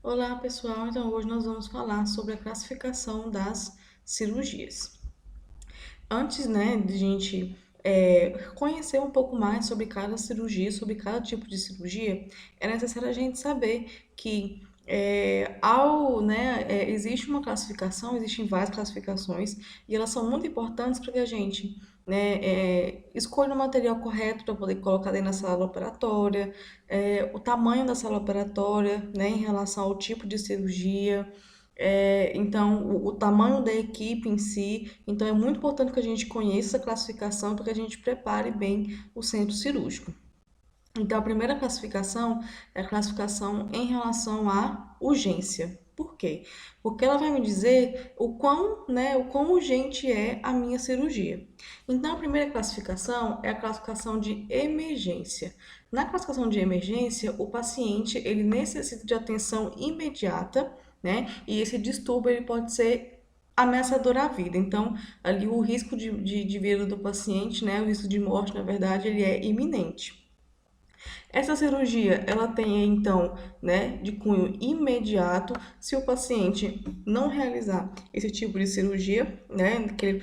Olá, pessoal. Então, hoje nós vamos falar sobre a classificação das cirurgias. Antes, né, de a gente conhecer um pouco mais sobre cada cirurgia, sobre cada tipo de cirurgia, é necessário a gente saber que existe uma classificação, existem várias classificações, e elas são muito importantes para que a gente, né, escolha o material correto para poder colocar dentro da sala operatória, o tamanho da sala operatória, né, em relação ao tipo de cirurgia, então, o tamanho da equipe em si. Então, é muito importante que a gente conheça essa classificação para que a gente prepare bem o centro cirúrgico. Então, a primeira classificação é a classificação em relação à urgência. Por quê? Porque ela vai me dizer o quão urgente é a minha cirurgia. Então, a primeira classificação é a classificação de emergência. Na classificação de emergência, o paciente ele necessita de atenção imediata, né? E esse distúrbio ele pode ser ameaçador à vida. Então, ali o risco de vida do paciente, né? O risco de morte, na verdade, ele é iminente. Essa cirurgia, ela tem então, né, de cunho imediato. Se o paciente não realizar esse tipo de cirurgia, né, que ele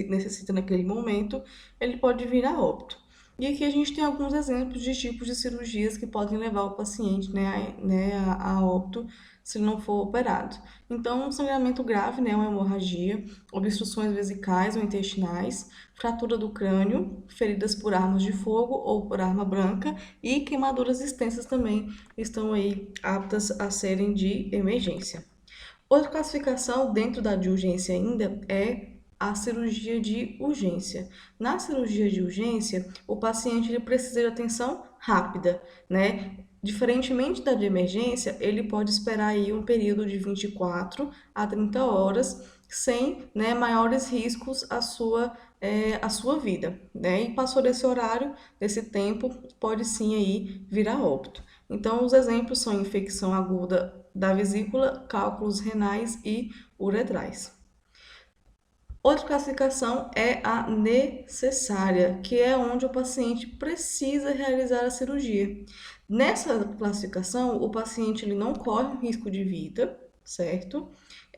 necessita naquele momento, ele pode vir a óbito. E aqui a gente tem alguns exemplos de tipos de cirurgias que podem levar o paciente, a óbito se ele não for operado. Então, um sangramento grave, né, uma hemorragia, obstruções vesicais ou intestinais, fratura do crânio, feridas por armas de fogo ou por arma branca e queimaduras extensas também estão aí aptas a serem de emergência. Outra classificação dentro da de urgência ainda é a cirurgia de urgência. Na cirurgia de urgência, o paciente ele precisa de atenção rápida, né? Diferentemente da de emergência, ele pode esperar aí um período de 24 a 30 horas sem, né, maiores riscos à sua vida, né? E passou desse horário, desse tempo, pode sim aí vir a óbito. Então, os exemplos são infecção aguda da vesícula, cálculos renais e uretrais. Outra classificação é a necessária, que é onde o paciente precisa realizar a cirurgia. Nessa classificação, o paciente ele não corre risco de vida, certo?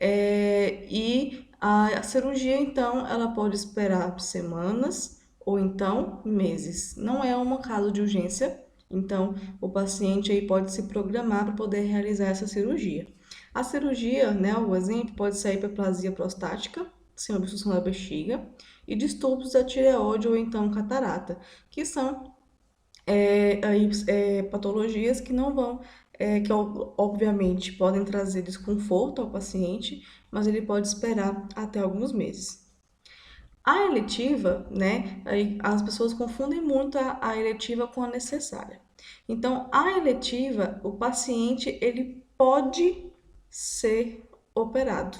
E a cirurgia, então, ela pode esperar semanas ou então meses. Não é um caso de urgência, então o paciente aí pode se programar para poder realizar essa cirurgia. A cirurgia, né, o exemplo pode ser a hiperplasia prostática, sem obstrução da bexiga, e distúrbios da tireoide ou então catarata, que são patologias que não vão, obviamente podem trazer desconforto ao paciente, mas ele pode esperar até alguns meses. A eletiva, né, aí as pessoas confundem muito a eletiva com a necessária. Então, a eletiva, o paciente, ele pode ser operado.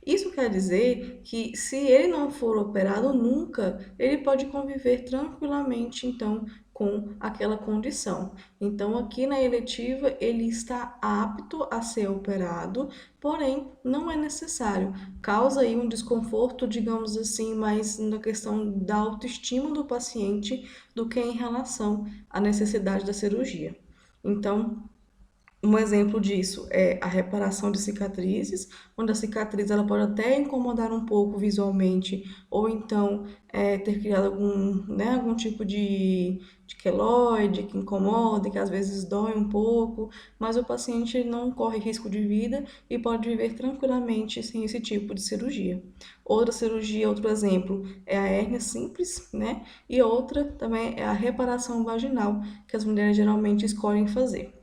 Isso quer dizer que se ele não for operado nunca, ele pode conviver tranquilamente, então, com aquela condição. Então, aqui na eletiva, ele está apto a ser operado, porém, não é necessário. Causa aí um desconforto, digamos assim, mais na questão da autoestima do paciente do que em relação à necessidade da cirurgia. Então, um exemplo disso é a reparação de cicatrizes, onde a cicatriz ela pode até incomodar um pouco visualmente, ou então ter criado algum tipo de queloide que incomoda, que às vezes dói um pouco, mas o paciente não corre risco de vida e pode viver tranquilamente sem esse tipo de cirurgia. Outra cirurgia, outro exemplo, é a hérnia simples, né? E outra também é a reparação vaginal, que as mulheres geralmente escolhem fazer.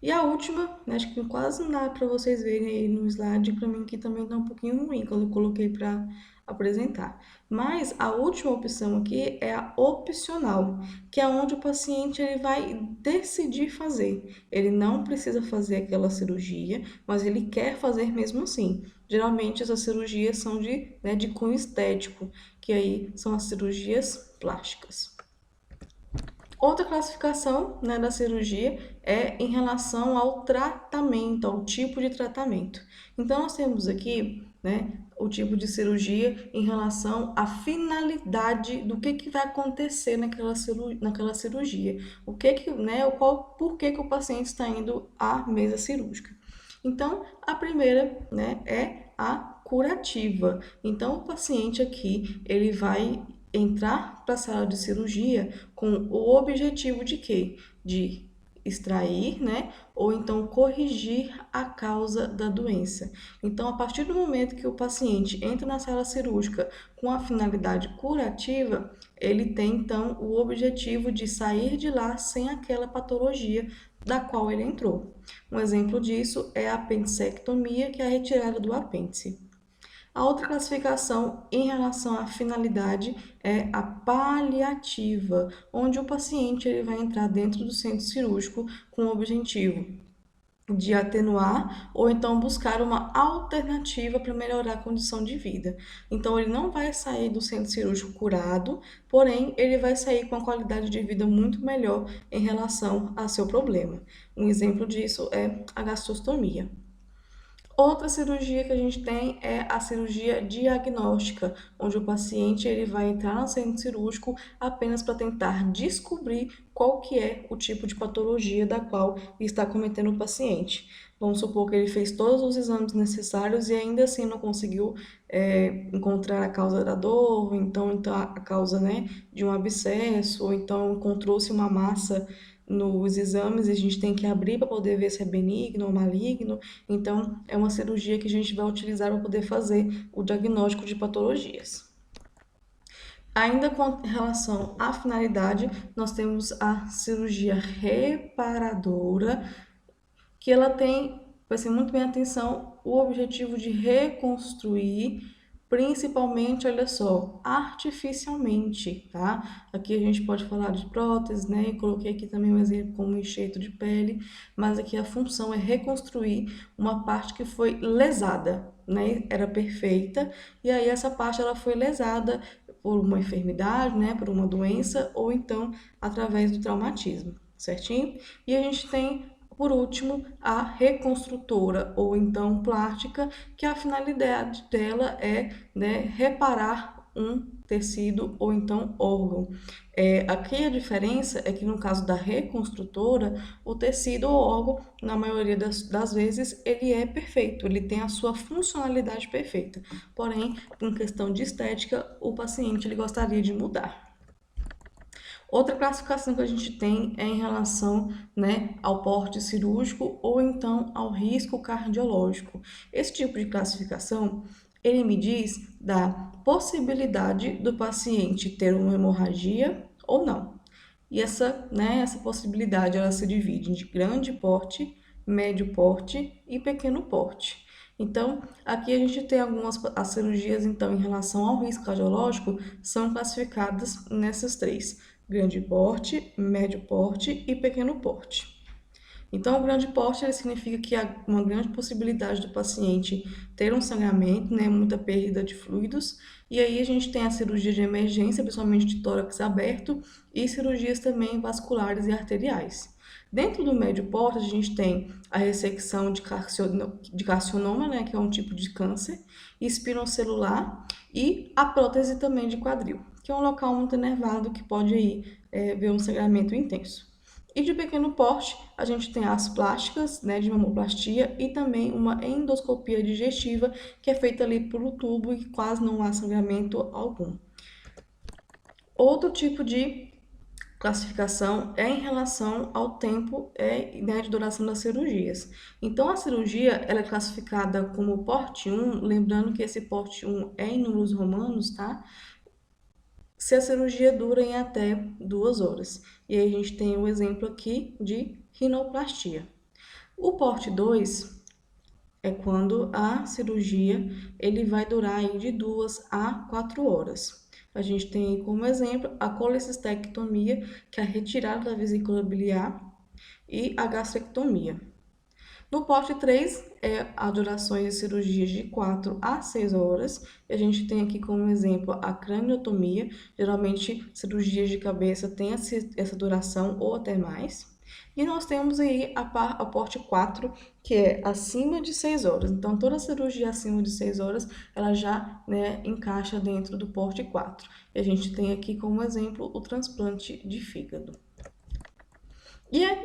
E a última, né, acho que quase não dá para vocês verem aí no slide, para mim que também tá um pouquinho ruim quando eu coloquei para apresentar. Mas a última opção aqui é a opcional, que é onde o paciente ele vai decidir fazer. Ele não precisa fazer aquela cirurgia, mas ele quer fazer mesmo assim. Geralmente essas cirurgias são de cunho estético, que aí são as cirurgias plásticas. Outra classificação, né, da cirurgia é em relação ao tratamento, ao tipo de tratamento. Então, nós temos aqui, né, o tipo de cirurgia em relação à finalidade do que vai acontecer naquela cirurgia. O que que, né, por que que o paciente está indo à mesa cirúrgica. Então, a primeira, né, é a curativa. Então, o paciente aqui, ele vai entrar para a sala de cirurgia com o objetivo de quê? De extrair, né, ou então corrigir a causa da doença. Então, a partir do momento que o paciente entra na sala cirúrgica com a finalidade curativa, ele tem então o objetivo de sair de lá sem aquela patologia da qual ele entrou. Um exemplo disso é a apendicectomia, que é a retirada do apêndice. A outra classificação em relação à finalidade é a paliativa, onde o paciente ele vai entrar dentro do centro cirúrgico com o objetivo de atenuar ou então buscar uma alternativa para melhorar a condição de vida. Então, ele não vai sair do centro cirúrgico curado, porém, ele vai sair com uma qualidade de vida muito melhor em relação a seu problema. Um exemplo disso é a gastrostomia. Outra cirurgia que a gente tem é a cirurgia diagnóstica, onde o paciente ele vai entrar no centro cirúrgico apenas para tentar descobrir qual que é o tipo de patologia da qual está cometendo o paciente. Vamos supor que ele fez todos os exames necessários e ainda assim não conseguiu encontrar a causa da dor, então a causa, né, de um abscesso, ou então encontrou-se uma massa nos exames e a gente tem que abrir para poder ver se é benigno ou maligno. Então, é uma cirurgia que a gente vai utilizar para poder fazer o diagnóstico de patologias. Ainda com relação à finalidade, nós temos a cirurgia reparadora, que ela tem, preste muito bem atenção, o objetivo de reconstruir, principalmente, olha só, artificialmente, tá? Aqui a gente pode falar de prótese, né? Eu coloquei aqui também um exemplo como enxerto de pele, mas aqui a função é reconstruir uma parte que foi lesada, né? Era perfeita, e aí essa parte ela foi lesada por uma enfermidade, né? Por uma doença, ou então através do traumatismo, certinho? E a gente tem por último, a reconstrutora ou então plástica, que a finalidade dela é, né, reparar um tecido ou então órgão. Aqui a diferença é que no caso da reconstrutora, o tecido ou órgão, na maioria das vezes, ele é perfeito, ele tem a sua funcionalidade perfeita. Porém, em questão de estética, o paciente ele gostaria de mudar. Outra classificação que a gente tem é em relação, né, ao porte cirúrgico ou então ao risco cardiológico. Esse tipo de classificação, ele me diz da possibilidade do paciente ter uma hemorragia ou não. E essa possibilidade ela se divide de grande porte, médio porte e pequeno porte. Então, aqui a gente tem as cirurgias, então, em relação ao risco cardiológico, são classificadas nessas três: grande porte, médio porte e pequeno porte. Então, o grande porte ele significa que há uma grande possibilidade do paciente ter um sangramento, né, muita perda de fluidos. E aí a gente tem a cirurgia de emergência, principalmente de tórax aberto, e cirurgias também vasculares e arteriais. Dentro do médio porte, a gente tem a ressecção de carcinoma, né, que é um tipo de câncer, espinocelular, e a prótese também de quadril, que é um local muito enervado que pode aí, ver um sangramento intenso. E de pequeno porte, a gente tem as plásticas, né, de mamoplastia e também uma endoscopia digestiva, que é feita ali pelo tubo e quase não há sangramento algum. Outro tipo de classificação é em relação ao tempo né, de duração das cirurgias. Então, a cirurgia ela é classificada como porte 1, lembrando que esse porte 1 é em números romanos, tá? Se a cirurgia dura em até 2 horas. E aí a gente tem o exemplo aqui de rinoplastia. O porte 2 é quando a cirurgia ele vai durar aí de 2 a 4 horas. A gente tem aí como exemplo a colecistectomia, que é a retirada da vesícula biliar, e a gastrectomia. No porte 3, a durações de cirurgias de 4 a 6 horas. E a gente tem aqui como exemplo a craniotomia. Geralmente, cirurgias de cabeça têm essa duração ou até mais. E nós temos aí a porte 4, que é acima de 6 horas. Então, toda cirurgia acima de 6 horas, ela já, né, encaixa dentro do porte 4. E a gente tem aqui como exemplo o transplante de fígado.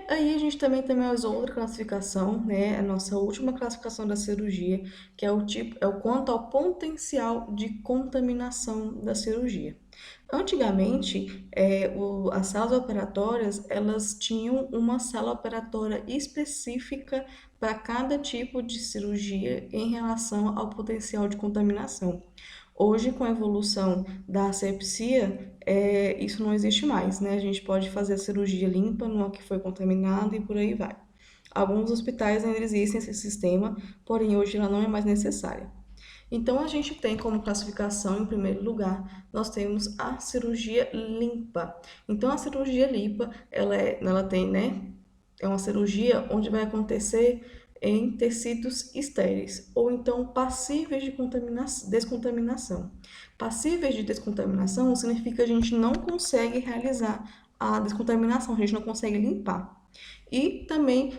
Aí a gente também tem mais outra classificação, né? A nossa última classificação da cirurgia, que é o tipo, é o quanto ao potencial de contaminação da cirurgia. Antigamente, as salas operatórias, elas tinham uma sala operatória específica para cada tipo de cirurgia em relação ao potencial de contaminação. Hoje, com a evolução da asepsia, isso não existe mais, né? A gente pode fazer a cirurgia limpa no que foi contaminado e por aí vai. Alguns hospitais ainda existem esse sistema, porém hoje ela não é mais necessária. Então, a gente tem como classificação, em primeiro lugar, nós temos a cirurgia limpa. Então, a cirurgia limpa, ela tem, né? É uma cirurgia onde vai acontecer em tecidos estéreis, ou então passíveis de descontaminação. Passíveis de descontaminação significa que a gente não consegue realizar a descontaminação, a gente não consegue limpar. E também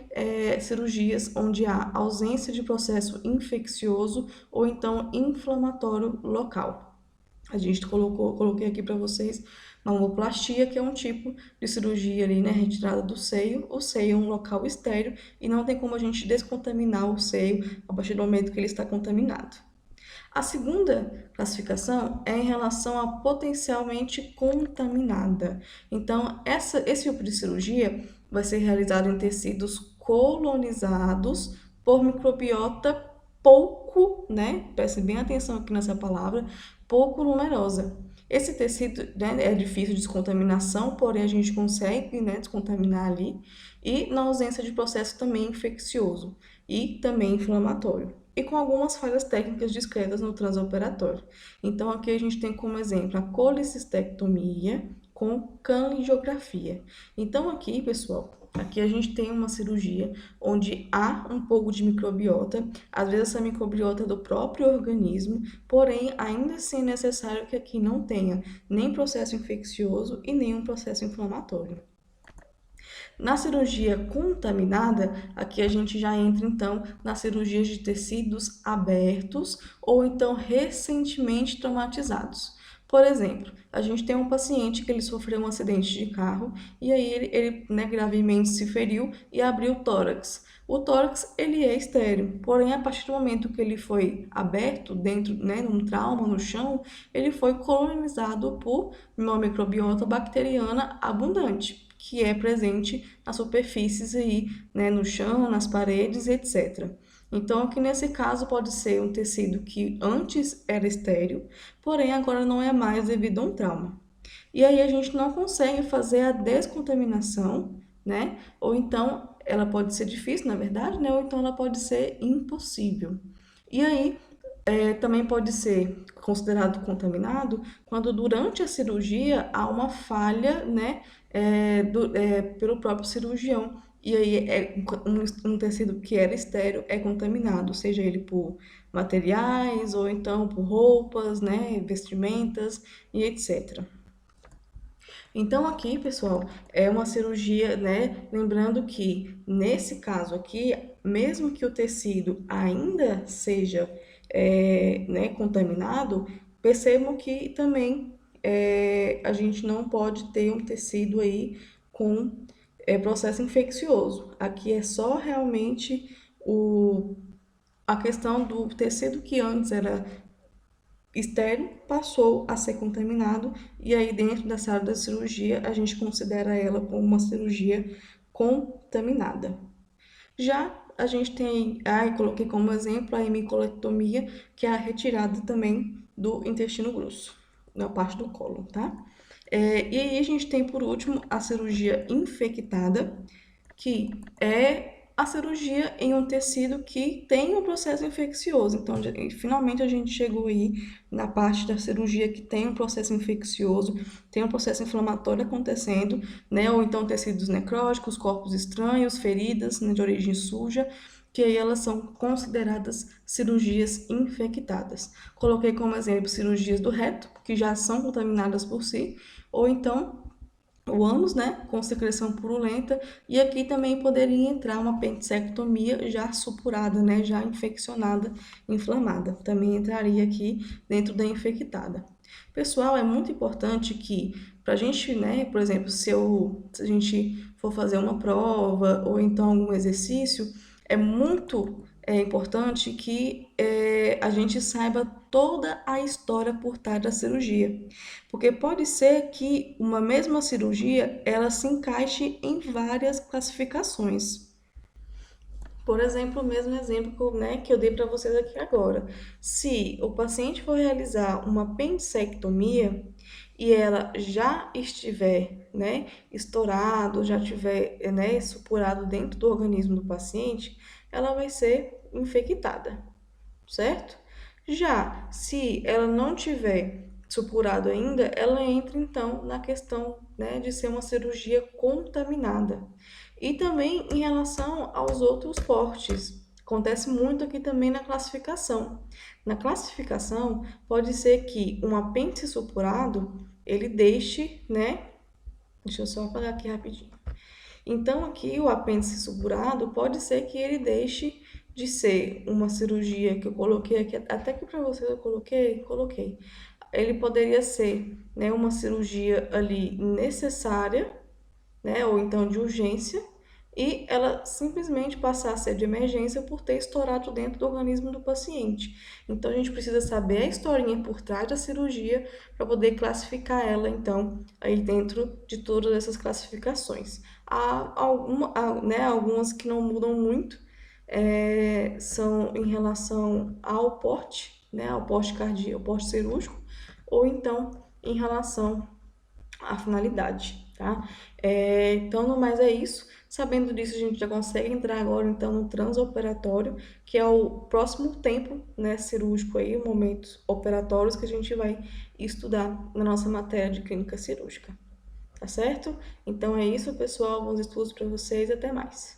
cirurgias onde há ausência de processo infeccioso ou então inflamatório local. A gente coloquei aqui para vocês mamoplastia, que é um tipo de cirurgia ali, né, retirada do seio. O seio é um local estéril e não tem como a gente descontaminar o seio a partir do momento que ele está contaminado. A segunda classificação é em relação a potencialmente contaminada. Então, esse tipo de cirurgia vai ser realizado em tecidos colonizados por microbiota pouco, né? Preste bem atenção aqui nessa palavra, pouco numerosa. Esse tecido, né, é difícil de descontaminação, porém a gente consegue, né, descontaminar ali, e na ausência de processo também infeccioso e também inflamatório e com algumas falhas técnicas discretas no transoperatório. Então, aqui a gente tem como exemplo a colicistectomia com canaligiografia. Então, aqui, pessoal, aqui a gente tem uma cirurgia onde há um pouco de microbiota, às vezes essa microbiota é do próprio organismo, porém, ainda assim é necessário que aqui não tenha nem processo infeccioso e nem um processo inflamatório. Na cirurgia contaminada, aqui a gente já entra então nas cirurgias de tecidos abertos ou então recentemente traumatizados. Por exemplo, a gente tem um paciente que ele sofreu um acidente de carro e aí ele né, gravemente se feriu e abriu o tórax. O tórax ele é estéril, porém a partir do momento que ele foi aberto dentro, né, num trauma no chão, ele foi colonizado por uma microbiota bacteriana abundante, que é presente nas superfícies aí, né, no chão, nas paredes, etc. Então, aqui nesse caso pode ser um tecido que antes era estéril, porém agora não é mais devido a um trauma. E aí a gente não consegue fazer a descontaminação, né? Ou então ela pode ser difícil, na verdade, né? Ou então ela pode ser impossível. E aí também pode ser considerado contaminado quando durante a cirurgia há uma falha, né, pelo próprio cirurgião. E aí um tecido que era estéril é contaminado, seja ele por materiais ou então por roupas, né, vestimentas e etc. Então, aqui, pessoal, é uma cirurgia, né? Lembrando que, nesse caso aqui, mesmo que o tecido ainda seja, né, contaminado, percebam que também a gente não pode ter um tecido aí com processo infeccioso. Aqui é só realmente a questão do tecido que antes era estéril passou a ser contaminado e aí dentro dessa área da cirurgia a gente considera ela como uma cirurgia contaminada. Já a gente tem, eu coloquei como exemplo a hemicolectomia, que é a retirada também do intestino grosso, na parte do cólon, tá? E aí a gente tem por último a cirurgia infectada, que é a cirurgia em um tecido que tem um processo infeccioso. Então, finalmente a gente chegou aí na parte da cirurgia que tem um processo infeccioso, tem um processo inflamatório acontecendo, né? Ou então tecidos necróticos, corpos estranhos, feridas, né, de origem suja, que aí elas são consideradas cirurgias infectadas. Coloquei como exemplo cirurgias do reto, que já são contaminadas por si, ou então o ânus, né, com secreção purulenta, e aqui também poderia entrar uma apendicectomia já supurada, né, já infeccionada, inflamada. Também entraria aqui dentro da infectada. Pessoal, é muito importante que Para a gente, né, por exemplo, se a gente for fazer uma prova ou então algum exercício, é muito importante que a gente saiba toda a história por trás da cirurgia, porque pode ser que uma mesma cirurgia ela se encaixe em várias classificações. Por exemplo, o mesmo exemplo que né, que eu dei para vocês aqui agora. Se o paciente for realizar uma apendicectomia e ela já estiver, né, estourado, já tiver, né, supurado dentro do organismo do paciente, ela vai ser infectada, certo? Já se ela não tiver supurado ainda, ela entra então na questão, né, de ser uma cirurgia contaminada. E também em relação aos outros portes. Acontece muito aqui também na classificação. Na classificação, pode ser que um apêndice supurado, ele deixe, né? Deixa eu só apagar aqui rapidinho. Então, aqui o apêndice supurado pode ser que ele deixe de ser uma cirurgia que eu coloquei aqui, até que para vocês eu coloquei. Ele poderia ser, né, uma cirurgia ali necessária, né, ou então de urgência, e ela simplesmente passar a ser de emergência por ter estourado dentro do organismo do paciente. Então a gente precisa saber a historinha por trás da cirurgia para poder classificar ela, então, aí dentro de todas essas classificações. Né, algumas que não mudam muito, são em relação ao porte, né, ao porte cardíaco, ao porte cirúrgico, ou então em relação à finalidade, tá? Então, no mais é isso. Sabendo disso, a gente já consegue entrar agora então no transoperatório, que é o próximo tempo, né, cirúrgico aí, momentos operatórios que a gente vai estudar na nossa matéria de clínica cirúrgica, tá certo? Então é isso, pessoal. Bons estudos para vocês e até mais.